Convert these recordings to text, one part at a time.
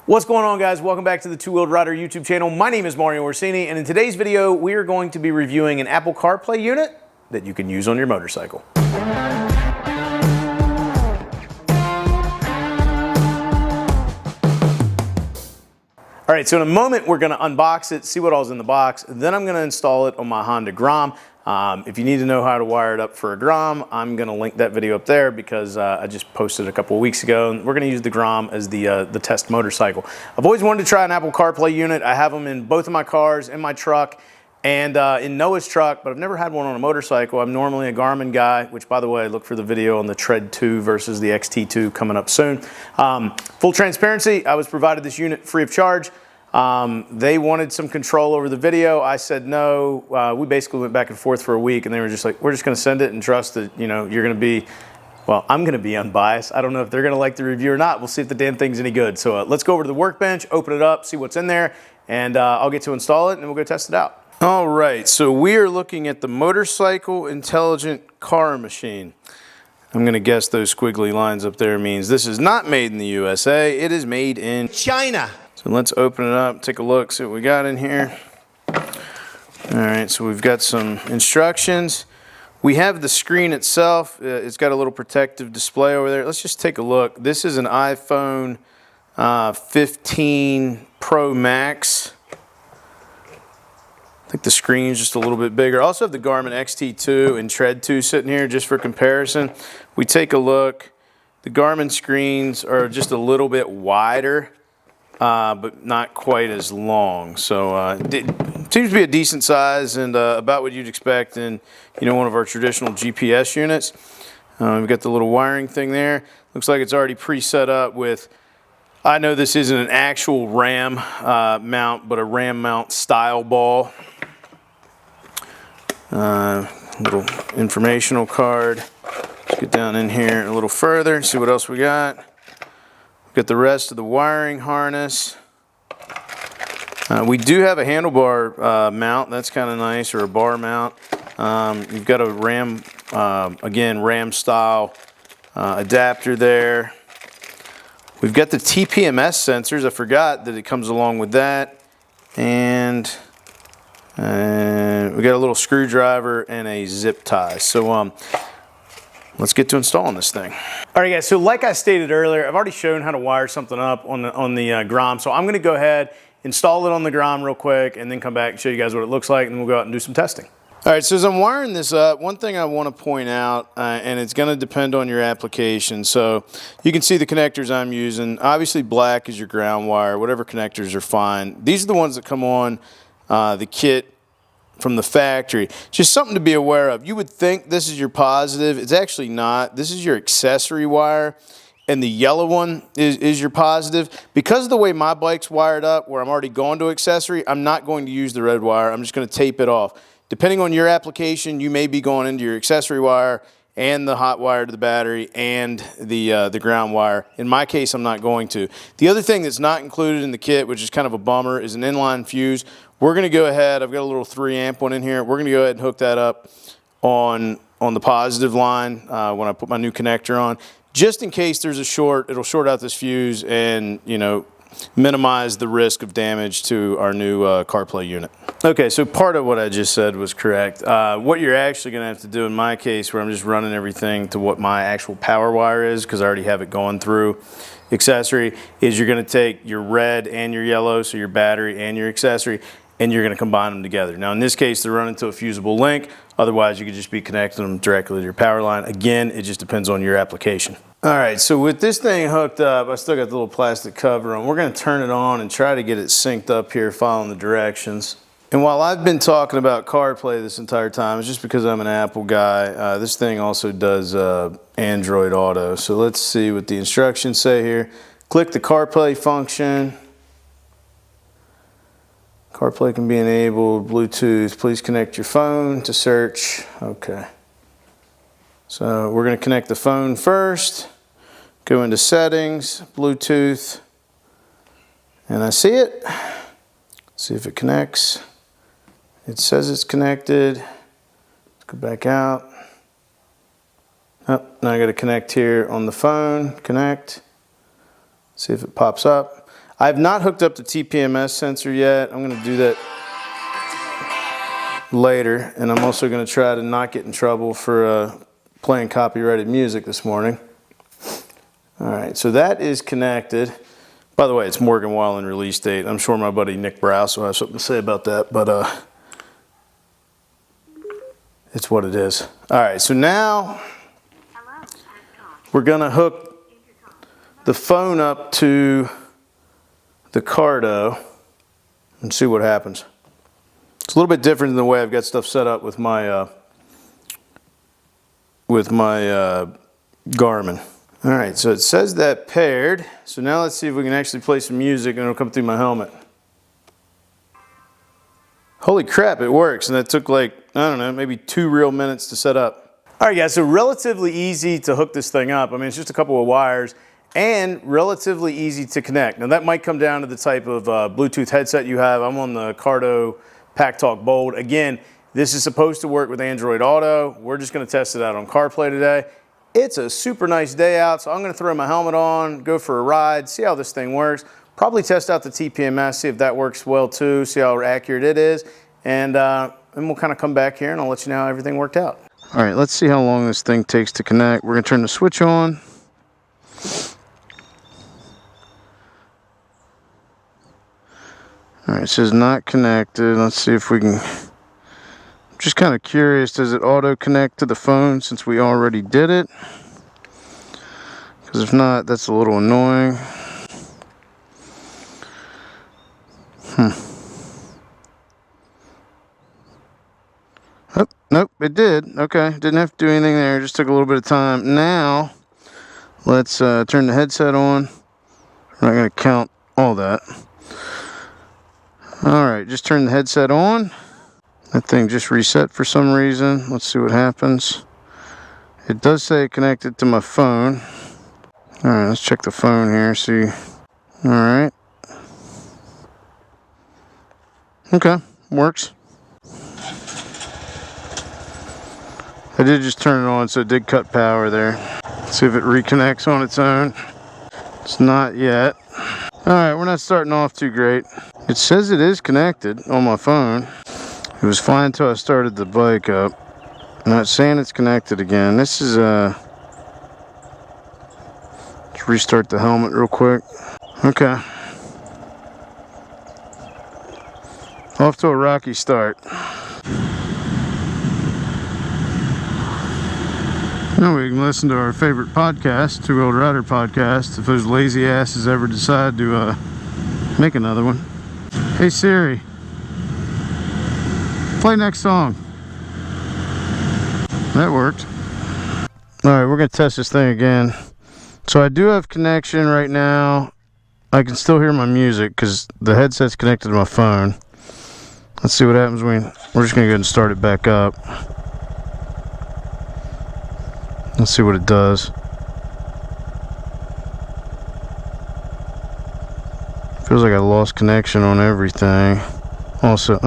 What's going on, guys? Welcome back to the Two Wheeled Rider YouTube channel. My name is Mario Orsini, and in today's video we are going to be reviewing an Apple CarPlay unit that you can use on your motorcycle. All right, so in a moment we're going to unbox it, see what all's in the box, then I'm going to install it on my Honda Grom. If you need to know how to wire it up for a Grom, I'm going to link that video up there because I just posted it a couple of weeks ago, and we're going to use the Grom as the test motorcycle. I've always wanted to try an Apple CarPlay unit. I have them in both of my cars, in my truck, and in Noah's truck, but I've never had one on a motorcycle. I'm normally a Garmin guy, which, by the way, look for the video on the Tread 2 versus the XT2 coming up soon. Full transparency, I was provided this unit free of charge. They wanted some control over the video. I said no. We basically went back and forth for a week, and they were just like, we're just going to send it and trust that, you know, you're going to be, well, I'm going to be unbiased. I don't know if they're going to like the review or not. We'll see if the damn thing's any good. So let's go over to the workbench, open it up, see what's in there, and I'll get to install it, and we'll go test it out. All right, so we are looking at the Motorcycle Intelligent Car Machine. I'm going to guess those squiggly lines up there means this is not made in the USA. It is made in China. So let's open it up, take a look, see what we got in here. All right, so we've got some instructions. We have the screen itself. It's got a little protective display over there. Let's just take a look. This is an iPhone 15 Pro Max. I think the screen's just a little bit bigger. I also have the Garmin XT2 and Tread 2 sitting here just for comparison. We take a look. The Garmin screens are just a little bit wider, but not quite as long. So it seems to be a decent size and about what you'd expect in, you know, one of our traditional GPS units. We've got the little wiring thing there. Looks like it's already pre-set up with, I know this isn't an actual RAM mount, but a RAM mount style ball. Little informational card. Let's get down in here a little further and see what else we got. We've got the rest of the wiring harness. We do have a handlebar mount. That's kind of nice, or a bar mount. You've got a RAM, again, RAM style adapter there. We've got the TPMS sensors. I forgot that it comes along with that. And we got a little screwdriver and a zip tie. So let's get to installing this thing. All right, guys, so like I stated earlier, I've already shown how to wire something up on the Grom. So I'm going to go ahead, install it on the Grom real quick, and then come back and show you guys what it looks like, and then we'll go out and do some testing. All right, so as I'm wiring this up, one thing I want to point out, and it's going to depend on your application. So you can see the connectors I'm using. Obviously, black is your ground wire. Whatever connectors are fine. These are the ones that come on the kit from the factory. Just something to be aware of. You would think this is your positive. It's actually not. This is your accessory wire, and the yellow one is your positive. Because of the way my bike's wired up, where I'm already going to accessory, I'm not going to use the red wire. I'm just going to tape it off. Depending on your application, you may be going into your accessory wire and the hot wire to the battery and the ground wire. In my case, I'm not going to. The other thing that's not included in the kit, which is kind of a bummer, is an inline fuse. We're going to go ahead, I've got a little 3 amp one in here. We're going to go ahead and hook that up on the positive line when I put my new connector on. Just in case there's a short, it'll short out this fuse and, you know, minimize the risk of damage to our new CarPlay unit. Okay, so part of what I just said was correct. What you're actually going to have to do in my case, where I'm just running everything to what my actual power wire is, because I already have it going through accessory, is you're going to take your red and your yellow, so your battery and your accessory, and you're going to combine them together. Now in this case, they're running to a fusible link. Otherwise, you could just be connecting them directly to your power line. Again, it just depends on your application. All right, so with this thing hooked up, I still got the little plastic cover on. We're going to turn it on and try to get it synced up here following the directions. And while I've been talking about CarPlay this entire time, it's just because I'm an Apple guy. This thing also does Android Auto. So let's see what the instructions say here. Click the CarPlay function. CarPlay can be enabled. Bluetooth. Please connect your phone to search. Okay. So we're going to connect the phone first. Go into settings, Bluetooth, and I see it. See if it connects. It says it's connected. Let's go back out. Oh, now I got to connect here on the phone. Connect. See if it pops up. I have not hooked up the TPMS sensor yet. I'm going to do that later, and I'm also going to try to not get in trouble for playing copyrighted music this morning. All right, so that is connected. By the way, it's Morgan Wallen release date. I'm sure my buddy Nick Browse will have something to say about that, but it's what it is. All right, so now we're going to hook the phone up to the Cardo and see what happens. It's a little bit different than the way I've got stuff set up with my Garmin. All right, so it says that paired. So now let's see if we can actually play some music and it'll come through my helmet. Holy crap, it works. And that took like, I don't know, maybe 2 real minutes to set up. All right, guys, so relatively easy to hook this thing up. I mean, it's just a couple of wires and relatively easy to connect. Now that might come down to the type of Bluetooth headset you have. I'm on the Cardo Pack Talk Bold. Again, this is supposed to work with Android Auto. We're just gonna test it out on CarPlay today. It's a super nice day out, so I'm gonna throw my helmet on, go for a ride, see how this thing works. Probably test out the TPMS, see if that works well too, see how accurate it is. And we'll kind of come back here and I'll let you know how everything worked out. All right, let's see how long this thing takes to connect. We're gonna turn the switch on. All right, it says not connected. Let's see if we can, I'm just kind of curious, does it auto connect to the phone since we already did it? Because if not, that's a little annoying. Oh, nope, it did. Okay, didn't have to do anything there, just took a little bit of time. Now, let's turn the headset on. We're not going to count all that. Alright, just turn the headset on. That thing just reset for some reason. Let's see what happens. It does say connected to my phone. Alright, let's check the phone here, see. Alright. Okay, works. I did just turn it on, so it did cut power there. Let's see if it reconnects on its own. It's not yet. Alright, we're not starting off too great. It says it is connected on my phone. It was fine until I started the bike up. Not saying it's connected again. This is let's restart the helmet real quick. Okay. Off to a rocky start. Now we can listen to our favorite podcast, Two Wheeled Rider Podcast, if those lazy asses ever decide to make another one. Hey Siri, play next song. That worked. Alright, we're going to test this thing again. So I do have connection right now. I can still hear my music because the headset's connected to my phone. Let's see what happens when we're just going to go ahead and start it back up. Let's see what it does. Feels like I lost connection on everything. Also,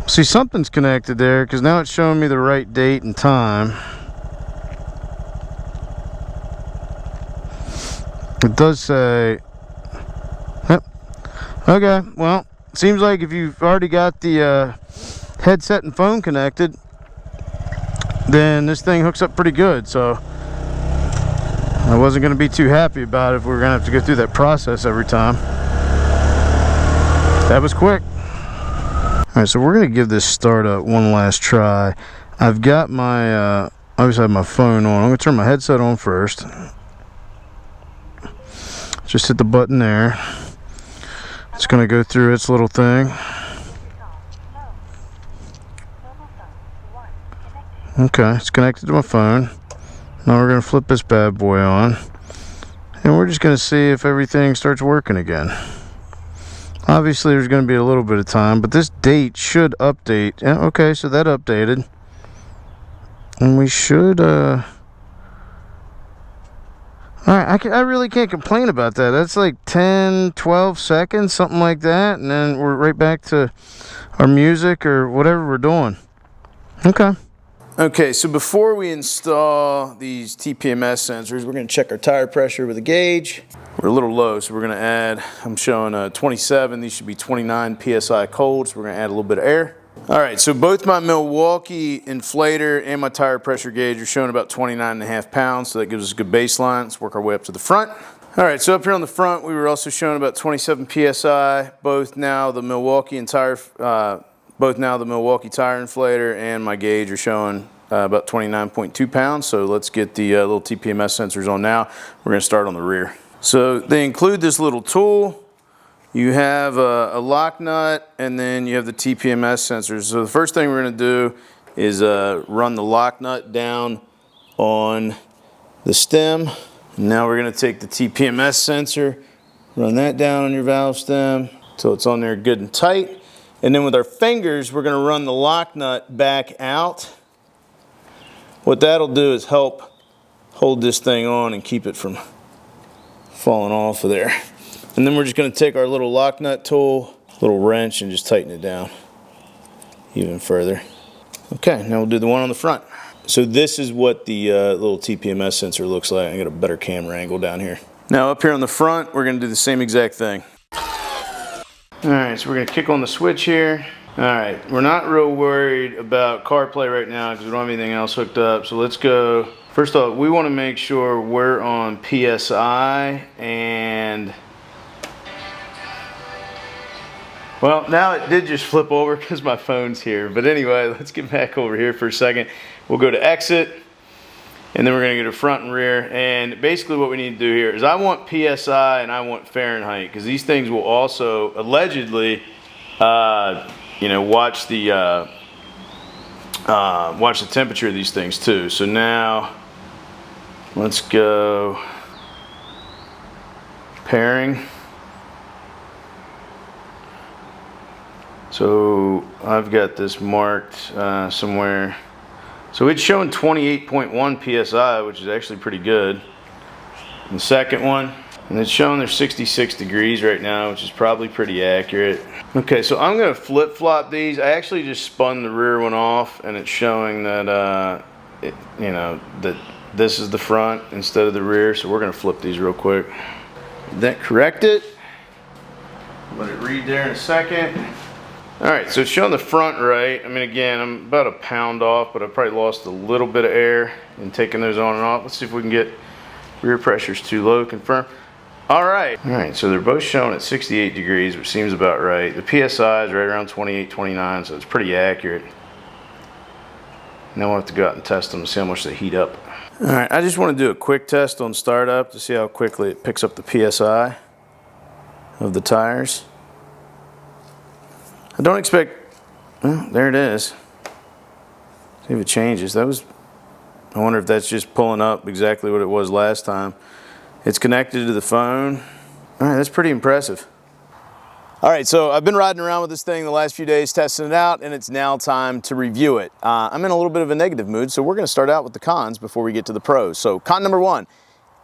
see, something's connected there because now it's showing me the right date and time. It does say, yep. Okay, well, seems like if you've already got the headset and phone connected, then this thing hooks up pretty good. So I wasn't going to be too happy about it if we were going to have to go through that process every time. That was quick. Alright, so we're going to give this startup one last try. I've got my, I always have my phone on. I'm going to turn my headset on first. Just hit the button there. It's going to go through its little thing. Okay, it's connected to my phone. Now we're going to flip this bad boy on. And we're just going to see if everything starts working again. Obviously, there's going to be a little bit of time, but this date should update. Yeah, okay, so that updated. And we should, Alright, I really can't complain about that. That's like 10, 12 seconds, something like that. And then we're right back to our music or whatever we're doing. Okay. Okay, so before we install these TPMS sensors, we're going to check our tire pressure with a gauge. We're a little low, so we're going to add, I'm showing 27, these should be 29 PSI cold, so we're going to add a little bit of air. All right, so both my Milwaukee inflator and my tire pressure gauge are showing about 29.5 pounds, so that gives us a good baseline. Let's work our way up to the front. All right, so up here on the front, we were also showing about 27 PSI, both now the Milwaukee tire inflator and my gauge are showing about 29.2 pounds. So let's get the little TPMS sensors on now. We're going to start on the rear. So they include this little tool. You have a lock nut, and then you have the TPMS sensors. So the first thing we're going to do is run the lock nut down on the stem. Now we're going to take the TPMS sensor, run that down on your valve stem until it's on there good and tight. And then with our fingers, we're going to run the lock nut back out. What that'll do is help hold this thing on and keep it from falling off of there. And then we're just going to take our little lock nut tool, little wrench, and just tighten it down even further. Okay, now we'll do the one on the front. So this is what the little TPMS sensor looks like. I got a better camera angle down here. Now up here on the front, we're going to do the same exact thing. All right, so we're going to kick on the switch here. All right, we're not real worried about CarPlay right now because we don't have anything else hooked up. So let's go. First off, we want to make sure we're on PSI, and well, now it did just flip over because my phone's here. But anyway, let's get back over here for a second. We'll go to exit, and then we're going to go to front and rear. And basically what we need to do here is I want PSI and I want Fahrenheit, because these things will also allegedly watch the temperature of these things too. So now let's go pairing. So I've got this marked somewhere. So it's showing 28.1 PSI, which is actually pretty good. And the second one, and it's showing they're 66 degrees right now, which is probably pretty accurate. Okay, so I'm going to flip-flop these. I actually just spun the rear one off, and it's showing that that this is the front instead of the rear. So we're going to flip these real quick. Did that correct it? Let it read there in a second. All right, so it's showing the front right. I mean, again, I'm about a pound off, but I probably lost a little bit of air in taking those on and off. Let's see if we can get rear pressures too low, confirm. All right, so they're both showing at 68 degrees, which seems about right. The PSI is right around 28, 29, so it's pretty accurate. Now we'll have to go out and test them to see how much they heat up. All right, I just want to do a quick test on startup to see how quickly it picks up the PSI of the tires. I don't expect, well, there it is. See if it changes. I wonder if that's just pulling up exactly what it was last time. It's connected to the phone. All right, that's pretty impressive. All right, so I've been riding around with this thing the last few days, testing it out, and it's now time to review it. I'm in a little bit of a negative mood, so we're gonna start out with the cons before we get to the pros. So con number one,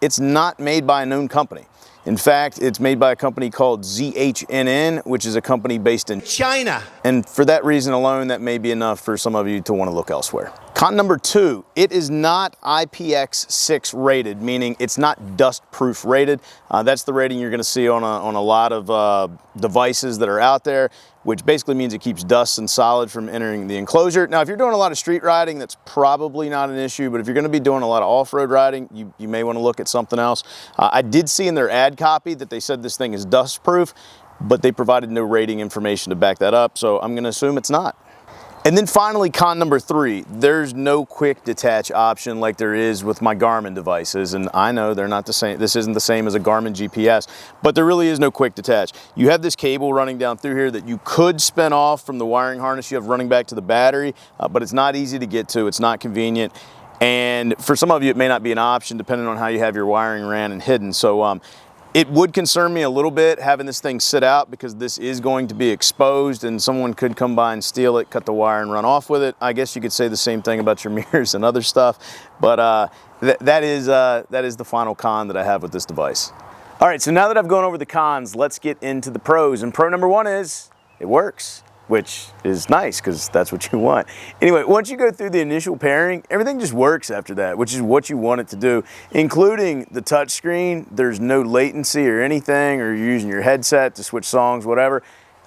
it's not made by a known company. In fact, it's made by a company called ZHNN, which is a company based in China. And for that reason alone, that may be enough for some of you to want to look elsewhere. Con number two, it is not IPX6 rated, meaning it's not dust proof rated. That's the rating you're going to see on a lot of devices that are out there, which basically means it keeps dust and solid from entering the enclosure. Now, if you're doing a lot of street riding, that's probably not an issue, but if you're going to be doing a lot of off-road riding, you may want to look at something else. I did see in their ad copy that they said this thing is dust proof, but they provided no rating information to back that up, so I'm going to assume it's not. And then finally, con number three, there's no quick detach option like there is with my Garmin devices. And I know they're not the same, this isn't the same as a Garmin GPS, but there really is no quick detach. You have this cable running down through here that you could spin off from the wiring harness you have running back to the battery, but it's not easy to get to, it's not convenient. And for some of you, it may not be an option depending on how you have your wiring ran and hidden. So it would concern me a little bit having this thing sit out because this is going to be exposed and someone could come by and steal it, cut the wire and run off with it. I guess you could say the same thing about your mirrors and other stuff, but that is the final con that I have with this device. All right, so now that I've gone over the cons, let's get into the pros. And pro number one is it works. which is nice because that's what you want. Anyway, once you go through the initial pairing, everything just works after that, which is what you want it to do, including the touch screen. There's no latency or anything, or you're using your headset to switch songs, whatever.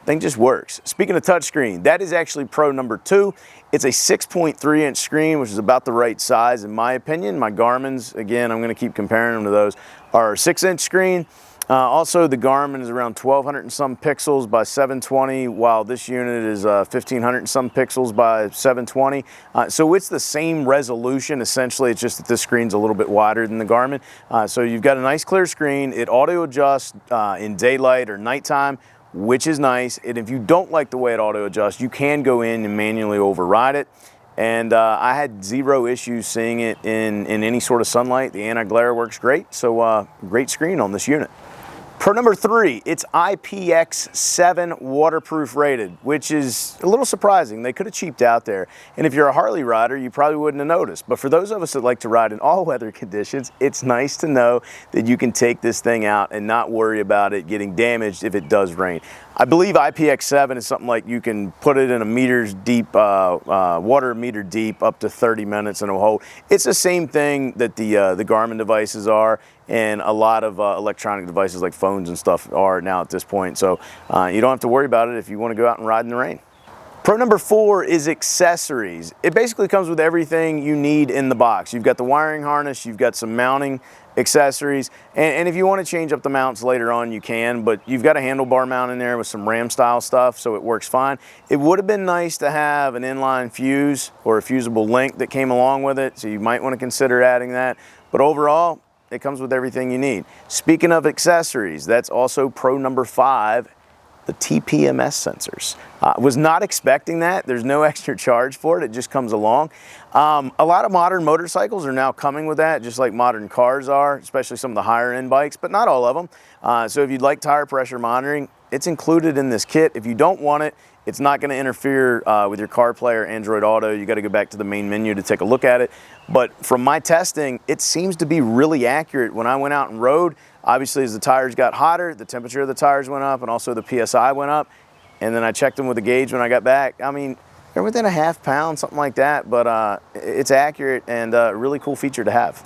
Thing just works. Speaking of touchscreen, that is actually Pro number 2. It's a 6.3-inch screen, which is about the right size in my opinion. My Garmin's, again, I'm going to keep comparing them to those, are a 6-inch screen. Also, the Garmin is around 1,200 and some pixels by 720, while this unit is 1,500 and some pixels by 720. So it's the same resolution. Essentially, it's just that this screen's a little bit wider than the Garmin. So you've got a nice clear screen. It auto adjusts in daylight or nighttime, which is nice. And if you don't like the way it auto adjusts, you can go in and manually override it. And I had zero issues seeing it in any sort of sunlight. The anti-glare works great, so great screen on this unit. Pro number 3, it's IPX7 waterproof rated, which is a little surprising. They could have cheaped out there. And if you're a Harley rider, you probably wouldn't have noticed. But for those of us that like to ride in all weather conditions, it's nice to know that you can take this thing out and not worry about it getting damaged if it does rain. I believe IPX7 is something like you can put it in a meters deep, water meter deep, up to 30 minutes and it'll hold. It's the same thing that the Garmin devices are, and a lot of electronic devices like phones and stuff are now at this point. So you don't have to worry about it if you want to go out and ride in the rain. Pro number 4 is accessories. It basically comes with everything you need in the box. You've got the wiring harness, you've got some mounting accessories, and if you want to change up the mounts later on, you can, but you've got a handlebar mount in there with some Ram style stuff, so it works fine. It would have been nice to have an inline fuse or a fusible link that came along with it, so you might want to consider adding that, but overall, it comes with everything you need. Speaking of accessories, that's also Pro number 5, the TPMS sensors. Was not expecting that. There's no extra charge for it. It just comes along. A lot of modern motorcycles are now coming with that, just like modern cars are, especially some of the higher end bikes, but not all of them. So if you'd like tire pressure monitoring, it's included in this kit. If you don't want it, it's not going to interfere with your CarPlay or Android Auto. You got to go back to the main menu to take a look at it. But from my testing, it seems to be really accurate. When I went out and rode, obviously as the tires got hotter, the temperature of the tires went up and also the PSI went up. And then I checked them with the gauge when I got back. I mean, they're within a half pound, something like that, but it's accurate and a really cool feature to have.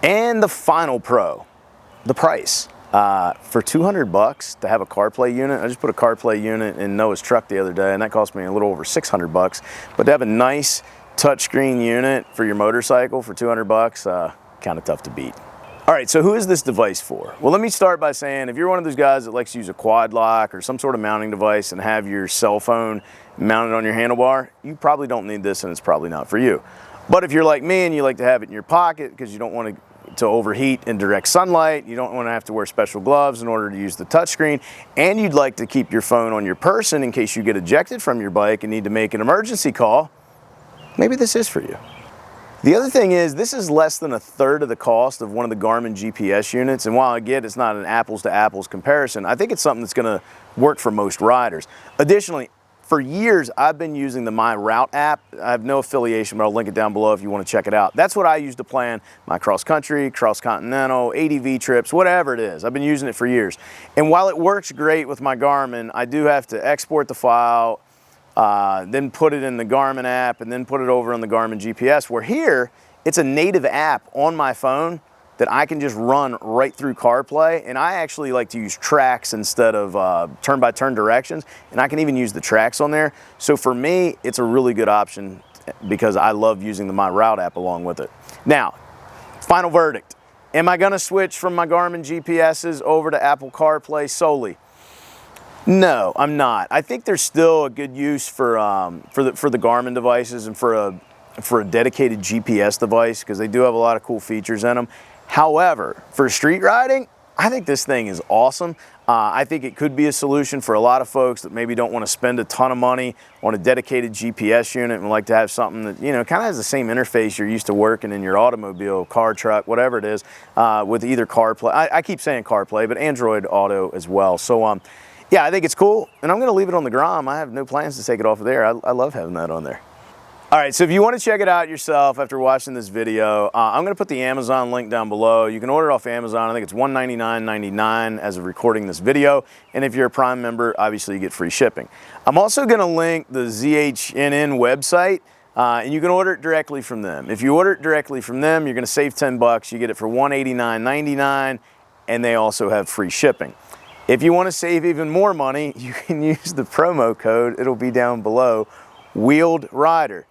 And the final pro, the price. For 200 bucks to have a CarPlay unit, I just put a CarPlay unit in Noah's truck the other day, and that cost me a little over 600 bucks. But to have a nice touchscreen unit for your motorcycle for 200 bucks, kind of tough to beat. All right, so who is this device for? Well, let me start by saying, if you're one of those guys that likes to use a quad lock or some sort of mounting device and have your cell phone mounted on your handlebar, you probably don't need this, and it's probably not for you. But if you're like me and you like to have it in your pocket because you don't want to overheat in direct sunlight, you don't want to have to wear special gloves in order to use the touchscreen, and you'd like to keep your phone on your person in case you get ejected from your bike and need to make an emergency call, maybe this is for you. The other thing is, this is less than a third of the cost of one of the Garmin GPS units, and while I get it's not an apples to apples comparison, I think it's something that's going to work for most riders. Additionally, for years, I've been using the My Route app. I have no affiliation, but I'll link it down below if you want to check it out. That's what I use to plan my cross-country, cross-continental, ADV trips, whatever it is. I've been using it for years. And while it works great with my Garmin, I do have to export the file, then put it in the Garmin app, and then put it over on the Garmin GPS, where here, it's a native app on my phone that I can just run right through CarPlay, and I actually like to use tracks instead of turn-by-turn directions, and I can even use the tracks on there. So for me, it's a really good option because I love using the My Route app along with it. Now, final verdict. Am I gonna switch from my Garmin GPSs over to Apple CarPlay solely? No, I'm not. I think there's still a good use for the Garmin devices and for a dedicated GPS device, because they do have a lot of cool features in them. However, for street riding, I think this thing is awesome. I think it could be a solution for a lot of folks that maybe don't want to spend a ton of money on a dedicated GPS unit and like to have something that, you know, kind of has the same interface you're used to working in your automobile, car, truck, whatever it is, with either CarPlay. I keep saying CarPlay, but Android Auto as well. So, yeah, I think it's cool, and I'm going to leave it on the Grom. I have no plans to take it off of there. I love having that on there. All right, so if you want to check it out yourself after watching this video, I'm going to put the Amazon link down below. You can order it off Amazon. I think it's $199.99 as of recording this video. And if you're a Prime member, obviously you get free shipping. I'm also going to link the ZHNN website, and you can order it directly from them. If you order it directly from them, you're going to save 10 bucks. You get it for $189.99, and they also have free shipping. If you want to save even more money, you can use the promo code. It'll be down below, Wheeled Rider.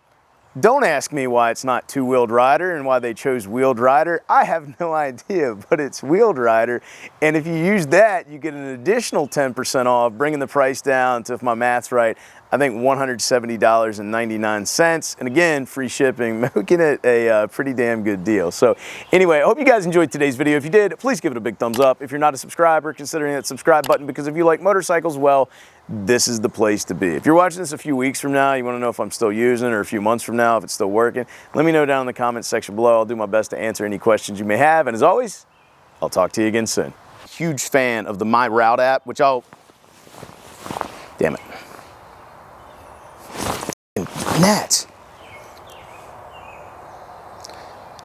Don't ask me why it's not Two-Wheeled Rider and why they chose Wheeled Rider. I have no idea, but it's Wheeled Rider. And if you use that, you get an additional 10% off, bringing the price down to, if my math's right, I think $170.99. And again, free shipping, making it a pretty damn good deal. So anyway, I hope you guys enjoyed today's video. If you did, please give it a big thumbs up. If you're not a subscriber, consider that subscribe button, because if you like motorcycles, well, this is the place to be. If you're watching this a few weeks from now, you want to know if I'm still using it, or a few months from now if it's still working, let me know down in the comments section below. I'll do my best to answer any questions you may have. And as always, I'll talk to you again soon. Huge fan of the My Route app, which damn it. Gnats.